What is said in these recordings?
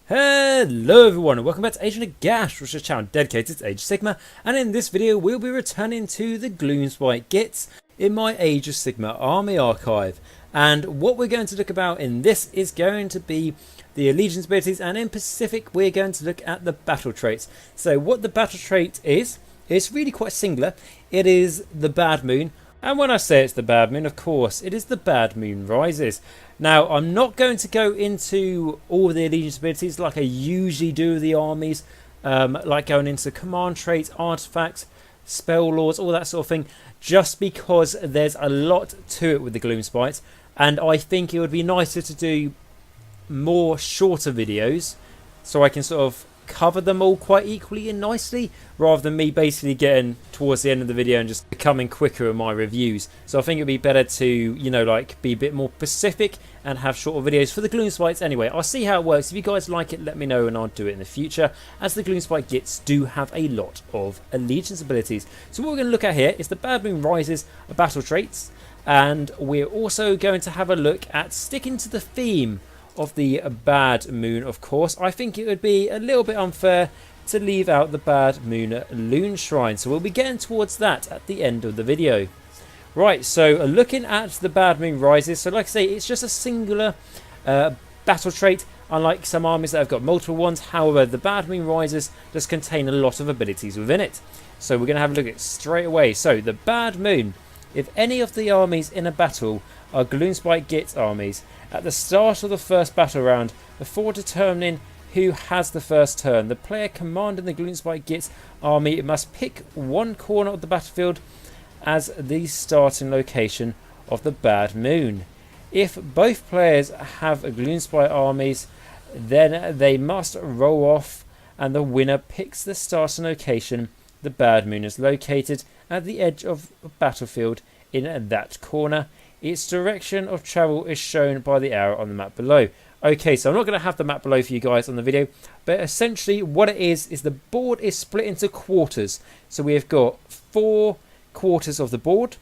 Hello everyone and welcome back to Age of Nagash, which is a channel dedicated to Age of Sigmar, and in this video we'll be returning to the Gloomspite Gitz in my Age of Sigmar army archive. And what we're going to look about in this is going to be the allegiance abilities, and in specific we're going to look at the battle traits. So what the battle trait is, it's really quite singular. It is the Bad Moon. And when I say it's the Bad Moon, of course, it is the Bad Moon Rises. Now, I'm not going to go into all the allegiance abilities like I usually do with the armies, like going into command traits, artifacts, spell lords, all that sort of thing, just because there's a lot to it with the Gloomspite, and I think it would be nicer to do more shorter videos so I can sort of cover them all quite equally and nicely, rather than me basically getting towards the end of the video and just becoming quicker in my reviews. So I think it'd be better to, you know, like be a bit more specific and have shorter videos for the Gloomspites anyway. I'll see how it works. If you guys like it, let me know and I'll do it in the future, as the Gloomspite Gitz do have a lot of allegiance abilities. So what we're going to look at here is the Bad Moon Rises battle traits, and we're also going to have a look at sticking to the theme of the Bad Moon. Of course, I think it would be a little bit unfair to leave out the Bad Moon Loon Shrine, so we'll be getting towards that at the end of the video. Right, so looking at the Bad Moon Rises, so like I say, it's just a singular battle trait, unlike some armies that have got multiple ones. However, the Bad Moon Rises does contain a lot of abilities within it, so we're going to have a look at it straight away. So the Bad Moon: if any of the armies in a battle are Gloomspite Gitz armies, at the start of the first battle round, before determining who has the first turn, the player commanding the Gloomspite Gitz army must pick one corner of the battlefield as the starting location of the Bad Moon. If both players have Gloomspite armies, then they must roll off and the winner picks the starting location the Bad Moon is located at the edge of a battlefield in that corner. Its direction of travel is shown by the arrow on the map below. Okay, so I'm not going to have the map below for you guys on the video, but essentially what it is the board is split into quarters. So we have got 4 quarters of the board,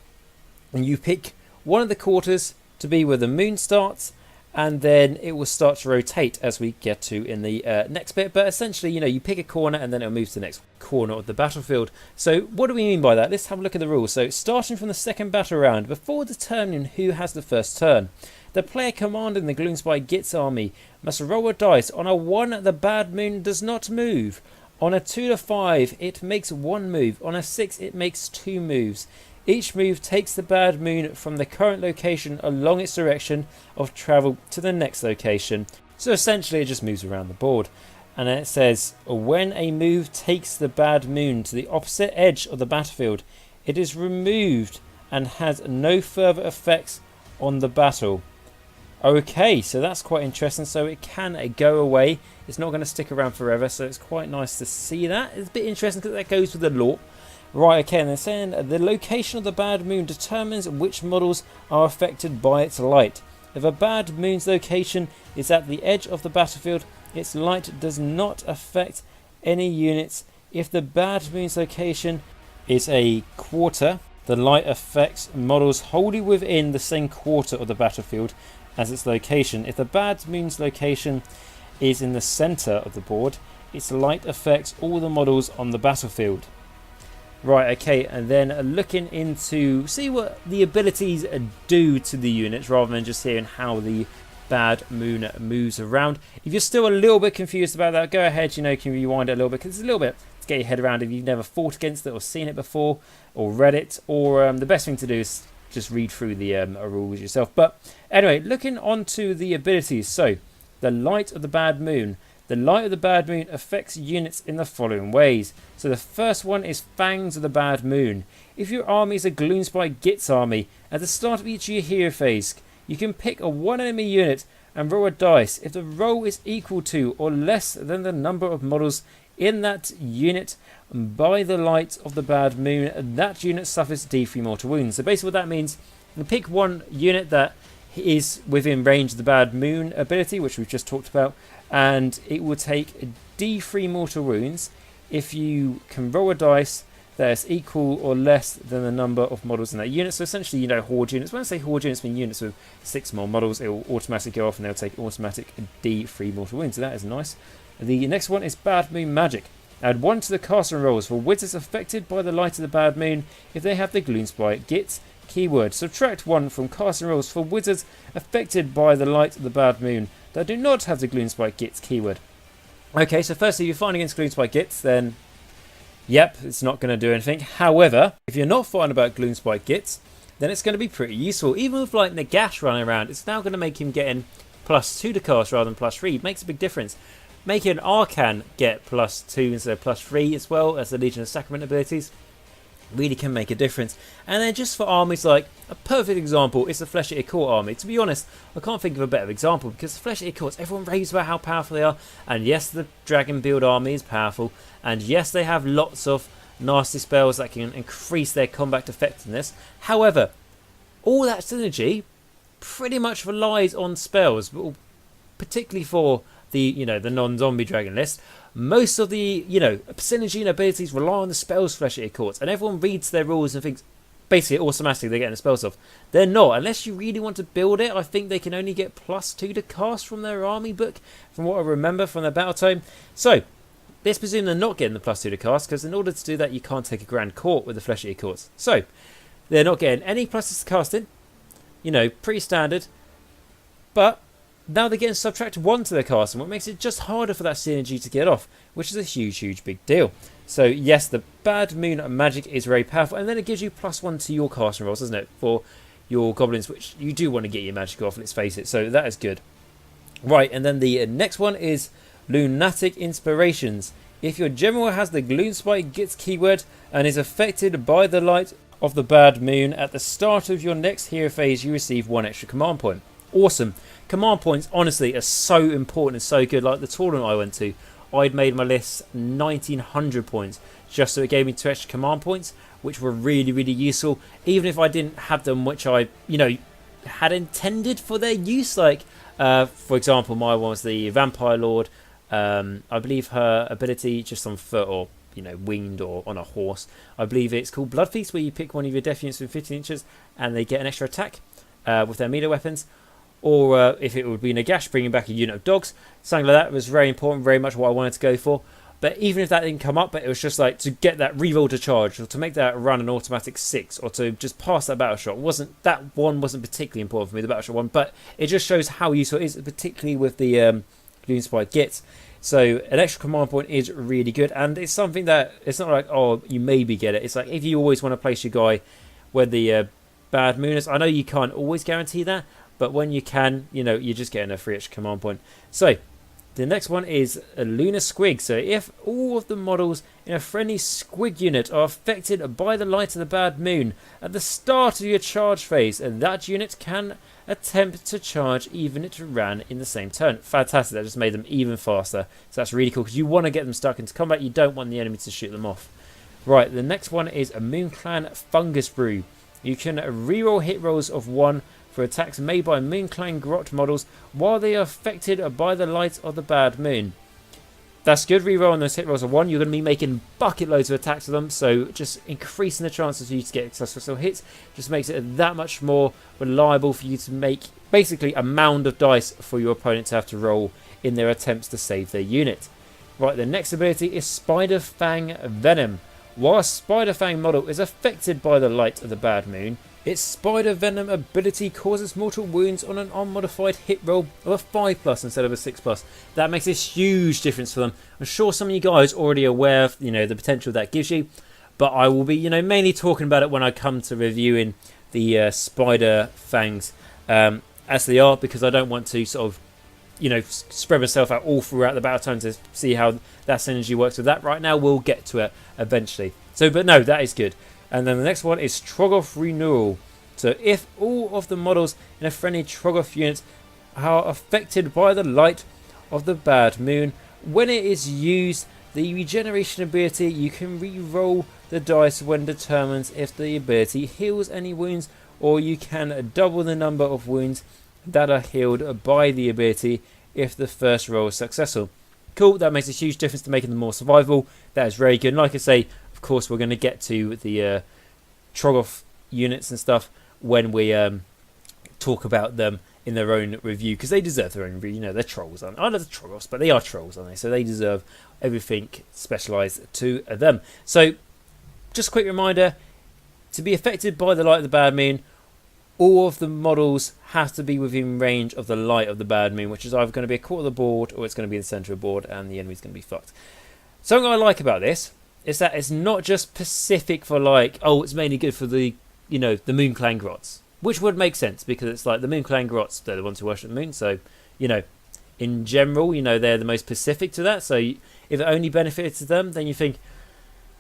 and you pick one of the quarters to be where the moon starts, and then it will start to rotate as we get to in the next bit. But essentially, you know, you pick a corner and then it'll move to the next corner of the battlefield. So what do we mean by that? Let's have a look at the rules. So starting from the second battle round, before determining who has the first turn, the player commanding the Gloomspite Gitz army must roll a dice. On a 1, the Bad Moon does not move. On a 2 to 5, it makes 1 move. On a 6, it makes 2 moves. Each move takes the Bad Moon from the current location along its direction of travel to the next location. So essentially it just moves around the board. And then it says, when a move takes the Bad Moon to the opposite edge of the battlefield, it is removed and has no further effects on the battle. Okay, so that's quite interesting. So it can go away. It's not going to stick around forever, so it's quite nice to see that. It's a bit interesting because that goes with the lore. Right, okay, and they're saying the location of the Bad Moon determines which models are affected by its light. If a Bad Moon's location is at the edge of the battlefield, its light does not affect any units. If the Bad Moon's location is a quarter, the light affects models wholly within the same quarter of the battlefield as its location. If the Bad Moon's location is in the center of the board, its light affects all the models on the battlefield. Right, okay, and then looking into see what the abilities do to the units, rather than just hearing how the Bad Moon moves around. If you're still a little bit confused about that, go ahead, you know, you can rewind it a little bit, because it's a little bit to get your head around if you've never fought against it or seen it before or read it, or the best thing to do is just read through the rules yourself. But anyway, looking onto the abilities, so the light of the Bad Moon. The light of the Bad Moon affects units in the following ways. So the first one is Fangs of the Bad Moon. If your army is a Gloomspite Gitz army, at the start of each of your hero phase, you can pick a 1 enemy unit and roll a dice. If the roll is equal to or less than the number of models in that unit by the light of the Bad Moon, that unit suffers D3 mortal wounds. So basically what that means, you can pick one unit that is within range of the Bad Moon ability, which we've just talked about, and it will take D3 mortal wounds. If you can roll a dice that is equal or less than the number of models in that unit. So essentially, you know, horde units. When I say horde units, I mean units with 6 more models. It will automatically go off and they'll take automatic D3 mortal wounds. So that is nice. The next one is Bad Moon Magic. Add 1 to the casting rolls for wizards affected by the light of the Bad Moon if they have the Gloomspite Gitz keyword. Subtract 1 from casting rolls for wizards affected by the light of the Bad Moon that do not have the Gloomspite Gitz keyword. Okay, so firstly, if you're fighting against Gloomspite Gitz, then yep, it's not going to do anything. However, if you're not fighting about Gloomspite Gitz, then it's going to be pretty useful. Even with like Nagash running around, it's now going to make him getting +2 to cast rather than +3. It makes a big difference. Making Arcan get +2 instead of +3 as well as the Legion of Sacrament abilities really can make a difference. And then just for armies, like a perfect example is the Flesh-Eater Court army. To be honest, I can't think of a better example because the Flesh-Eater Courts, everyone raves about how powerful they are. And yes, the Dragon Build army is powerful. And yes, they have lots of nasty spells that can increase their combat effectiveness. However, all that synergy pretty much relies on spells, particularly for the the non-zombie dragon list. Most of the synergy and abilities rely on the spells Flesh-Eater Courts, and everyone reads their rules and thinks basically automatically they're getting the spells off. They're not, unless you really want to build it. I think they can only get +2 to cast from their army book, from what I remember from their battle tome. So let's presume they're not getting the +2 to cast, because in order to do that you can't take a Grand Court with the Flesh-Eater Courts. So they're not getting any pluses to casting, pretty standard, but now they're getting subtracted 1 to their casting, what makes it just harder for that synergy to get off, which is a huge big deal. So yes, the Bad Moon Magic is very powerful, and then it gives you +1 to your casting rolls, doesn't it, for your goblins, which you do want to get your magic off, let's face it, so that is good. Right, and then the next one is Lunatic Inspirations. If your general has the Gloomspite Gitz keyword and is affected by the light of the Bad Moon at the start of your next hero phase, you receive 1 extra command point. Awesome. Command points honestly are so important and so good. Like the tournament I went to, I'd made my list 1900 points just so it gave me 2 extra command points, which were really useful, even if I didn't have them, which I had intended for their use. Like for example, my one was the Vampire Lord. I believe her ability just on foot or winged or on a horse, I believe it's called Blood Feast, where you pick one of your death units within 15 inches and they get an extra attack with their melee weapons. Or if it would be Nagash, bringing back a unit of dogs, something like that was very important, very much what I wanted to go for. But even if that didn't come up, but it was just like to get that reroll to charge, or to make that run an automatic 6, or to just pass that battle shot, wasn't particularly important for me, the battle shot one, but it just shows how useful it is, particularly with the Gloomspite Gitz. So an extra command point is really good, and it's something that it's not like, oh, you maybe get it. It's like if you always want to place your guy where the Bad Moon is, I know you can't always guarantee that, but when you can, you're just getting a free extra command point. So the next one is a Lunar Squig. So if all of the models in a friendly Squig unit are affected by the light of the Bad Moon at the start of your charge phase, and that unit can attempt to charge even if it ran in the same turn. Fantastic, that just made them even faster. So that's really cool, because you want to get them stuck into combat. You don't want the enemy to shoot them off. Right, the next one is a Moon Clan Fungus Brew. You can reroll hit rolls of 1 for attacks made by Moon Clan Grot models while they are affected by the light of the Bad Moon. That's good. Reroll on those hit rolls of 1. You're going to be making bucket loads of attacks with them, so just increasing the chances for you to get successful hits just makes it that much more reliable for you to make basically a mound of dice for your opponent to have to roll in their attempts to save their unit. Right, the next ability is Spider Fang Venom. While a Spider Fang model is affected by the light of the Bad Moon, its Spider Venom ability causes mortal wounds on an unmodified hit roll of a 5+ instead of a 6+. That makes a huge difference for them. I'm sure some of you guys are already aware of the potential that gives you, but I will be mainly talking about it when I come to reviewing the Spider Fangs as they are, because I don't want to sort of spread myself out all throughout the battle time to see how that synergy works with that. Right now we'll get to it eventually. So, but no, that is good. And then the next one is Troggoth Renewal. So if all of the models in a friendly Troggoth unit are affected by the light of the Bad Moon, when it is used, the regeneration ability, you can re-roll the dice when determines if the ability heals any wounds, or you can double the number of wounds that are healed by the ability if the first roll is successful. Cool, that makes a huge difference to making them more survivable. That is very good. And like I say, of course, we're going to get to the Troggoth units and stuff when we talk about them in their own review, because they deserve their own review. You know, they're trolls, aren't they? I love the Troggoths, but they are trolls, aren't they? So they deserve everything specialised to them. So, just a quick reminder, to be affected by the light of the bad moon, all of the models have to be within range of the light of the bad moon, which is either going to be a quarter of the board or it's going to be in the centre of the board, and the enemy's going to be fucked. Something I like about this is that it's not just specific for like, oh, it's mainly good for the, you know, the Moon Clan Grots, which would make sense because it's like the Moon Clan Grots, they're the ones who worship the moon, so, you know, in general, you know, they're the most specific to that, so if it only benefited to them, then you think,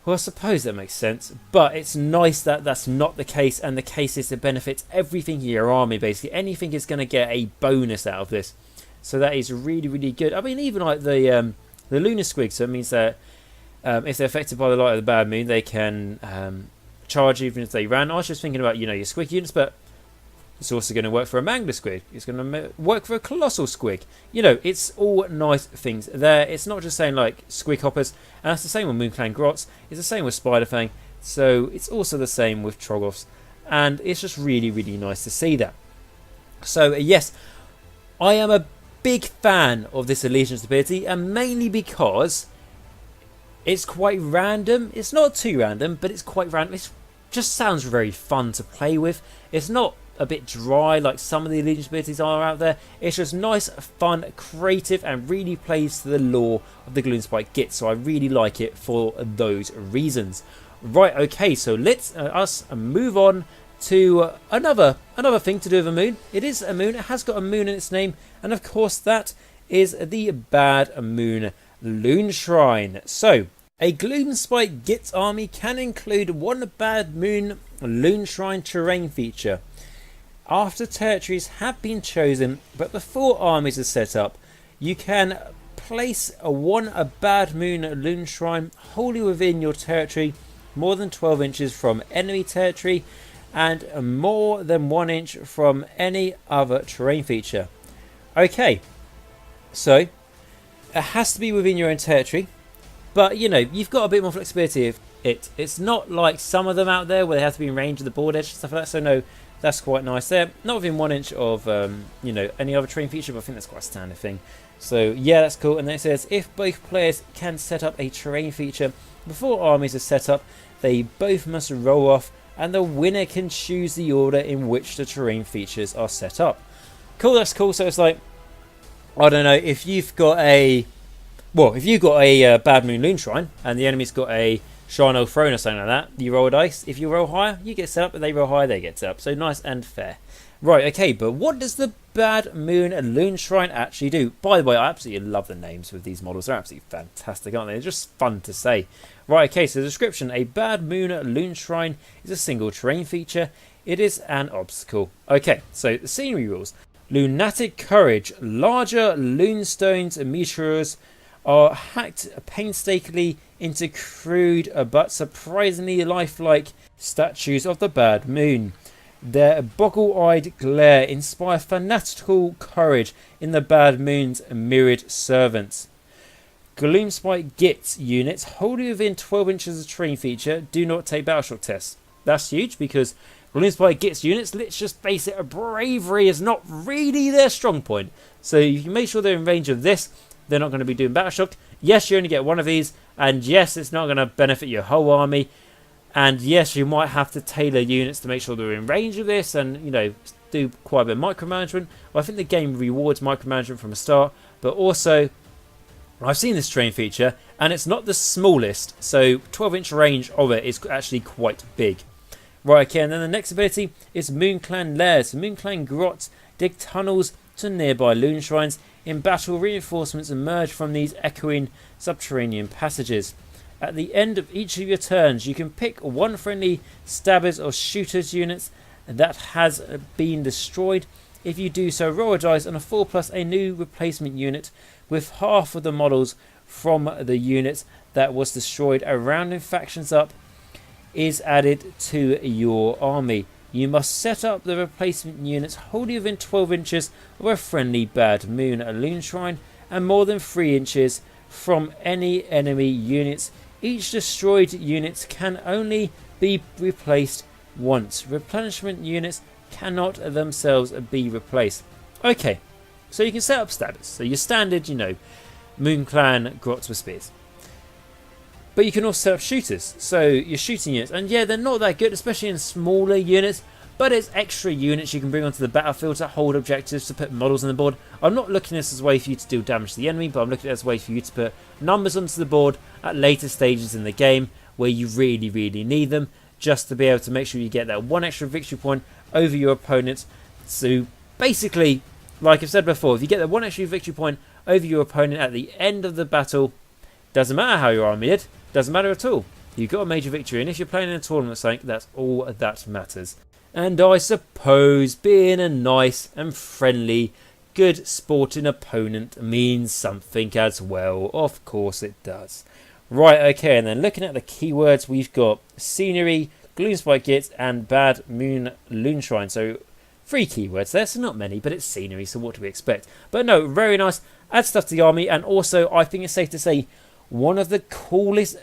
well, I suppose that makes sense, but it's nice that that's not the case, and the case is it benefits everything in your army, basically. Anything is going to get a bonus out of this, so that is really, really good. I mean, even like the Lunar Squig, so it means that if they're affected by the light of the bad moon, they can charge even if they ran. I was just thinking about, you know, your Squig units, but it's also going to work for a Mangler Squig. It's going to work for a Colossal Squig. You know, it's all nice things there. It's not just saying like Squig Hoppers, and that's the same with Moon Clan Grots. It's the same with Spider Fang. So it's also the same with Troggoths, and it's just really, really nice to see that. So yes, I am a big fan of this Allegiance ability, and mainly because it's quite random. It's not too random, but it's quite random. It just sounds very fun to play with. It's not a bit dry like some of the Allegiance abilities are out there. It's just nice, fun, creative, and really plays to the lore of the Gloomspite Gitz. So I really like it for those reasons. Right, okay, so let's us move on to another thing to do with a moon. It is a moon. It has got a moon in its name, and of course that is the Bad Moon Loon Shrine. So a Gloomspite Gitz army can include one Bad Moon Loon Shrine terrain feature. After territories have been chosen but before armies are set up, you can place a Bad Moon Loon Shrine wholly within your territory, more than 12 inches from enemy territory and more than 1 inch from any other terrain feature. Okay, so it has to be within your own territory, but you know, you've got a bit more flexibility if it's not like some of them out there where they have to be in range of the board edge and stuff like that. So no, that's quite nice there. Not within 1 inch of you know, any other terrain feature, but I think that's quite a standard thing. So yeah, that's cool. And then it says if both players can set up a terrain feature before armies are set up, they both must roll off, and the winner can choose the order in which the terrain features are set up. Cool, that's cool. So it's like, I don't know, if you've got a Bad Moon Loon Shrine and the enemy's got a Shrine of Throne or something like that, you roll a dice. If you roll higher, you get set up. If they roll higher, they get set up. So nice and fair. Right, okay, but what does the Bad Moon Loon Shrine actually do? By the way, I absolutely love the names with these models. They're absolutely fantastic, aren't they? They're just fun to say. Right, okay, so the description. A Bad Moon Loon Shrine is a single terrain feature. It is an obstacle. Okay, so the scenery rules. Lunatic Courage. Larger loonstones and meteors are hacked painstakingly into crude but surprisingly lifelike statues of the Bad Moon. Their boggle-eyed glare inspire fanatical courage in the Bad Moon's myriad servants. Gloomspite Gitz units wholly within 12 inches of terrain feature do not take battleshock tests. That's huge because Gloomspite Gitz units, let's just face it, bravery is not really their strong point. So you can make sure they're in range of this. They're not going to be doing battleshock. Yes, you only get one of these, and yes, it's not going to benefit your whole army. And yes, you might have to tailor units to make sure they're in range of this, and you know, do quite a bit of micromanagement. Well, I think the game rewards micromanagement from the start, but also I've seen this terrain feature, and it's not the smallest, so 12-inch range of it is actually quite big. Right, okay, and then the next ability is Moon Clan Lair. So Moon Clan Grots dig tunnels to nearby loon shrines. In battle, reinforcements emerge from these echoing subterranean passages. At the end of each of your turns, you can pick one friendly stabbers or shooters units that has been destroyed. If you do so, roll a dice on a 4 plus a new replacement unit with half of the models from the unit that was destroyed. A rounding factions up is added to your army. You must set up the replacement units wholly within 12 inches of a friendly Bad Moon Loon Shrine and more than 3 inches from any enemy units Each destroyed unit can only be replaced once. Replenishment units cannot themselves be replaced. Okay, so you can set up stabbers. So your standard, Moon Clan grots with spears. But you can also set up shooters. So your shooting units, and yeah, they're not that good, especially in smaller units. But it's extra units you can bring onto the battlefield to hold objectives, to put models on the board. I'm not looking at this as a way for you to deal damage to the enemy, but I'm looking at it as a way for you to put numbers onto the board at later stages in the game where you really, really need them, just to be able to make sure you get that one extra victory point over your opponents. So basically, like I've said before, if you get that one extra victory point over your opponent at the end of the battle, doesn't matter how your army did, doesn't matter at all. You got a major victory, and if you're playing in a tournament or something, that's all that matters. And I suppose being a nice and friendly, good sporting opponent means something as well. Of course it does. Right, okay, and then looking at the keywords, we've got scenery, Gloomspite Gitz, and BAD MOON LOON SHRINE. So 3 keywords there, so not many, but it's scenery, so what do we expect? But no, very nice. Add stuff to the army, and also I think it's safe to say one of the coolest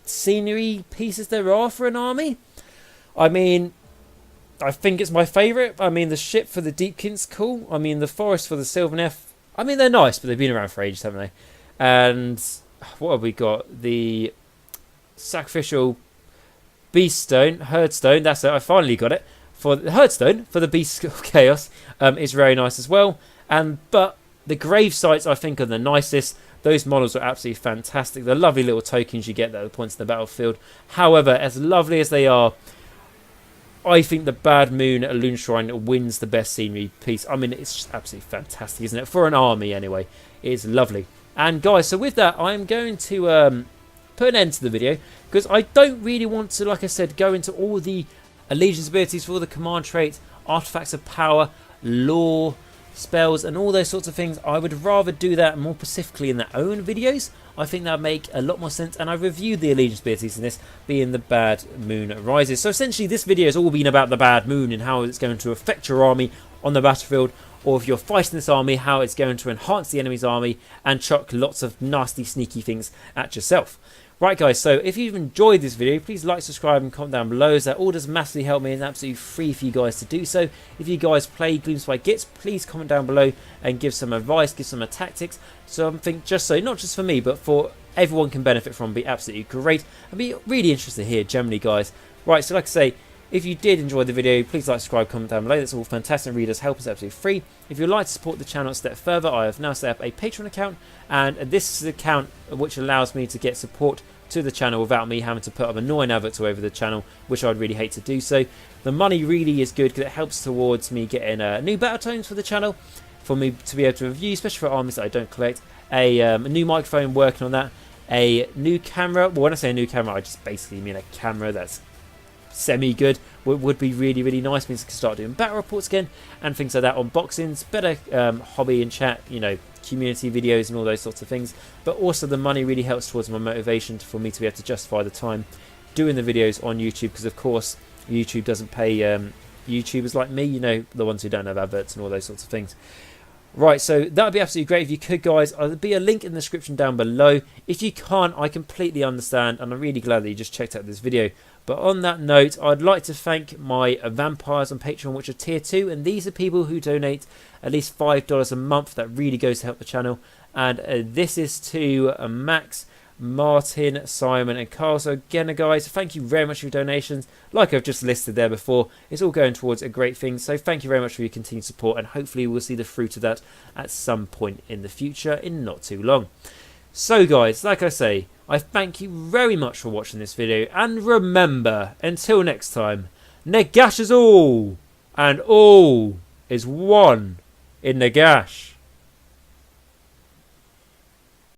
scenery pieces there are for an army. I mean, I think it's my favourite. I mean, the ship for the Deepkin's cool. I mean, the forest for the Sylvaneth. I mean, they're nice, but they've been around for ages, haven't they? And what have we got? The sacrificial beast stone, herd stone. That's it. I finally got it. For the herd stone for the beast of chaos is very nice as well. But the grave sites I think are the nicest. Those models are absolutely fantastic. The lovely little tokens you get at the points in the battlefield. However, as lovely as they are, I think the BAD MOON LOON SHRINE wins the best scenery piece. I mean, it's just absolutely fantastic, isn't it? For an army, anyway. It is lovely. And, guys, so with that, I'm going to put an end to the video, because I don't really want to, like I said, go into all the allegiance abilities for all the command traits, artifacts of power, lore, spells, and all those sorts of things. I would rather do that more specifically in their own videos. I think that would make a lot more sense, and I reviewed the allegiance abilities in this, being the BAD MOON Rises. So essentially this video has all been about the BAD MOON and how it's going to affect your army on the battlefield, or if you're fighting this army, how it's going to enhance the enemy's army and chuck lots of nasty sneaky things at yourself. Right, guys, so if you've enjoyed this video, please like, subscribe, and comment down below, as that all does massively help me, and it's absolutely free for you guys to do so. If you guys play Gloomspite Gitz, please comment down below and give some advice, give some tactics, something just so, not just for me, but for everyone can benefit from, be absolutely great. I'd be really interested here, generally, guys. Right, so like I say, if you did enjoy the video, please like, subscribe, comment down below. That's all fantastic. Readers help us absolutely free. If you'd like to support the channel a step further, I have now set up a Patreon account, and this is the account which allows me to get support to the channel without me having to put up annoying adverts all over the channel, which I'd really hate to do. So the money really is good because it helps towards me getting new battle tones for the channel, for me to be able to review, especially for armies that I don't collect, a new microphone, working on that, a new camera. Well, when I say a new camera, I just basically mean a camera that's semi-good. Would be really, really nice. Means I can start doing battle reports again and things like that, unboxings, better hobby and chat, community videos and all those sorts of things. But also the money really helps towards my motivation for me to be able to justify the time doing the videos on YouTube, because of course YouTube doesn't pay YouTubers like me, the ones who don't have adverts and all those sorts of things. Right, so that would be absolutely great if you could, guys. There'll be a link in the description down below. If you can't, I completely understand, and I'm really glad that you just checked out this video. But on that note, I'd like to thank my vampires on Patreon, which are tier 2, and these are people who donate at least $5 a month. That really goes to help the channel. And this is to Max, Martin, Simon, and Carl. So again, guys, thank you very much for your donations. Like I've just listed there before, it's all going towards a great thing. So thank you very much for your continued support, and hopefully we'll see the fruit of that at some point in the future, in not too long. So guys, like I say, I thank you very much for watching this video, and remember, until next time, Nagash is all, and all is one in Nagash.